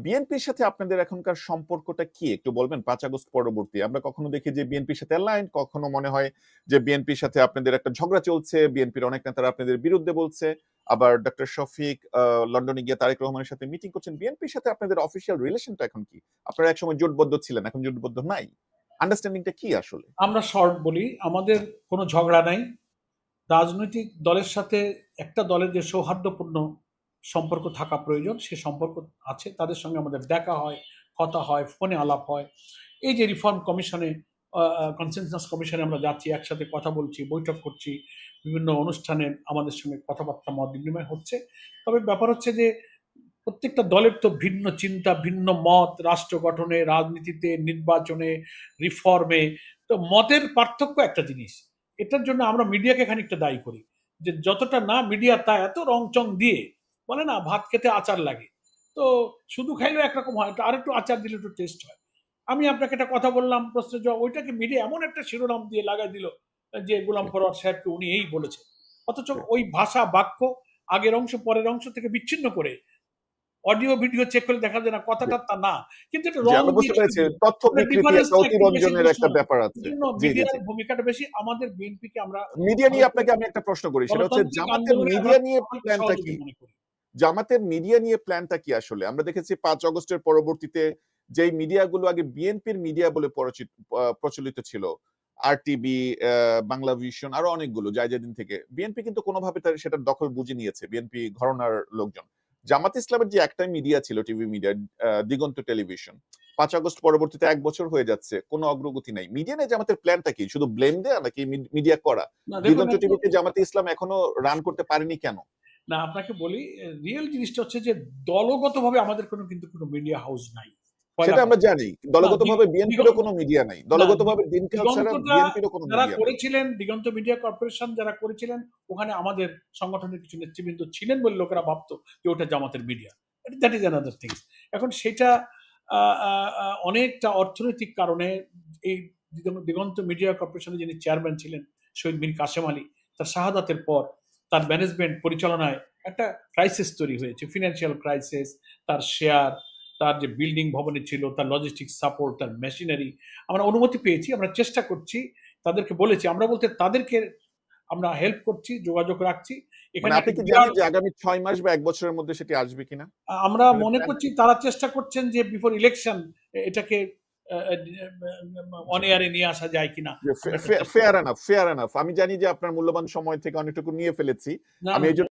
বিএনপির সাথে আপনাদের এখনকার সম্পর্কটা কি একটু বলবেন? ৫ আগস্ট পরবর্তী আমরা কখনো দেখি যে বিএনপির সাথে অ্যালাইন, কখনো মনে হয় যে বিএনপির সাথে আপনাদের একটা ঝগড়া চলছে, বিএনপির অনেক নেতারা আপনাদের বিরুদ্ধে বলছে। আবার ডক্টর শফিক লন্ডনে গিয়ে তারেক রহমানের সাথে মিটিং করছেন। বিএনপির সাথে আপনাদের অফিসিয়াল রিলেশনটা এখন কি? আপনারা একসময় জোটবদ্ধ ছিলেন, এখন জোটবদ্ধ নাই। আন্ডারস্ট্যান্ডিংটা কি আসলে? আমরা শর্ট বলি, আমাদের কোনো ঝগড়া নাই। রাজনৈতিক দলের সাথে একটা দলের যে সৌহার্দ্যপূর্ণ সম্পর্ক থাকা প্রয়োজন, সে সম্পর্ক আছে। তাদের সঙ্গে আমাদের দেখা হয়, কথা হয়, ফোনে আলাপ হয়। এই যে রিফর্ম কমিশনে, কনসেনসাস কমিশনে আমরা যাচ্ছি, একসাথে কথা বলছি, বৈঠক করছি, বিভিন্ন অনুষ্ঠানে আমাদের সঙ্গে কথাবার্তা মত বিনিময় হচ্ছে। তবে ব্যাপার হচ্ছে যে প্রত্যেকটা দলের তো ভিন্ন চিন্তা, ভিন্ন মত, রাষ্ট্র গঠনে, রাজনীতিতে, নির্বাচনে, রিফর্মে। তো মতের পার্থক্য একটা জিনিস। এটার জন্য আমরা মিডিয়াকে খানিকটা দায়ী করি, যে যতটা না মিডিয়া তা এত রংচং দিয়ে বলে না, ভাত খেতে আচার লাগে। তো শুধু খাইলেও একরকম হয়, আর একটু আচার দিলে একটু টেস্ট হয়। আমি আপনাকে একটা কথা বললাম, প্রশ্নের জবাব, ওইটাকে মিডিয়া এমন একটা শিরোনাম দিয়ে লাগাই দিল যে গোলাম পরোয়ার সাহেবকে উনি এই বলেছেন। অথচ ওই ভাষা, বাক্য, আগের অংশ পরের অংশ থেকে বিচ্ছিন্ন করে অডিও ভিডিও চেক করে দেখা যায় না কথাটা তা না, কিন্তু এটা জি, রং আমরা বুঝতে দিয়ে পেরেছি। সাজিয়ে তথ্য ওটা বিকৃতি, একটা ডিফারেন্সটা একটু বেশি অতিরঞ্জনের একটা দৃশ্যমান। ব্যাপার এই আছে। জন্য জি, জি, মিডিয়ার জি। ভূমিকাটা বেশি। আমাদের বিএনপিকে আমরা মিডিয়া নিয়ে ভারতের আপনাকে আমি একটা প্রশ্ন করি, সেটা হচ্ছে গণতান্ত্রিক জামাতের আন্দোলনে আমরা মিডিয়া নিয়ে সবাইকে প্ল্যানটা সহযোগী কি? মনে করি। জামাতের মিডিয়া নিয়ে প্ল্যানটা কি আসলে? আমরা দেখেছি ৫ আগস্টের পরবর্তীতে যেই মিডিয়াগুলো আগে বিএনপির মিডিয়া বলে প্রচলিত ছিল, আরটিভি, বাংলা ভিশন, আরো অনেকগুলো জায়জাদিন থেকে, বিএনপি কিন্তু কোনোভাবে তার সেটার দখল বুঝে নিয়েছে, বিএনপি ঘরানার লোকজন। জামাত ইসলামের যে একটাই মিডিয়া ছিল, টিভি মিডিয়া, দিগন্ত টেলিভিশন, ৫ আগস্ট পরবর্তীতে ১ বছর হয়ে যাচ্ছে, কোনো অগ্রগতি নাই। মিডিয়া নিয়ে জামাতের প্ল্যানটা কি? শুধু ব্লেম দেয়া নাকি মিডিয়া করা? না দেখুন, দিগন্ত একটু টিভিতে জামাতে ইসলাম এখনো রান করতে পারেনি কেন? না আপনাকে বলি, রিয়েল জিনিসটা হচ্ছে যে দলগতভাবে আমাদের কিন্তু কোনো মিডিয়া হাউস নাই, পয়লা সেটা আমরা কথা। জানি। না দলগতভাবে বিএনপিরও দিগন্ত কোনো মিডিয়া নাই। না দলগতভাবে দিনকাল ছাড়া দিগন্তটা বিএনপিরও কোনো যারা মিডিয়া নাই। করেছিলেন, দিগন্ত মিডিয়া কর্পোরেশন যারা করেছিলেন, ওখানে আমাদের সংগঠনের কিছু নেতৃবৃন্দ ছিলেন বলে লোকেরা ভাবতো যে ওটা জামাতের media. That is another things. এখন সেটা অনেকটা অর্থনৈতিক কারণে এই দিগন্ত মিডিয়া কর্পোরেশনের যিনি চেয়ারম্যান ছিলেন, শহীদ মীর কাসেম আলী, তার শাহাদাতের পর তার ম্যানেজমেন্ট পরিচালনায় একটা ক্রাইসিস তৈরি হয়েছে, ফিনান্সিয়াল ক্রাইসিস। তার শেয়ার, তার যে বিল্ডিং ভবনে ছিল, তার লজিস্টিক সাপোর্ট, তার মেশিনারি, আমরা অনুমতি পেয়েছি, আমরা চেষ্টা করছি, তাদেরকে বলেছি, আমরা বলতে তাদেরকে আমরা হেল্প করছি, যোগাযোগ রাখছি। মানে এখানে আপনি একটা কি জানেন বিরাট, যে আগামী ৬ মাস বা ১ বছরের মধ্যে সেটি আসবে কিনা? আমরা আপনাদের মনে প্ল্যানটা করছি কি? তারা চেষ্টা করছেন যে বিফোর ইলেকশন এটাকে জি। অন এয়ারে নিয়ে আসা যায় কিনা। যে আমরা একটা চেষ্টা ফেয়ার করছি। Enough, fair enough. আমি জানি যে আপনার মূল্যবান সময় থেকে অনেকটুকু নিয়ে ফেলেছি। না আমি না এইজন্য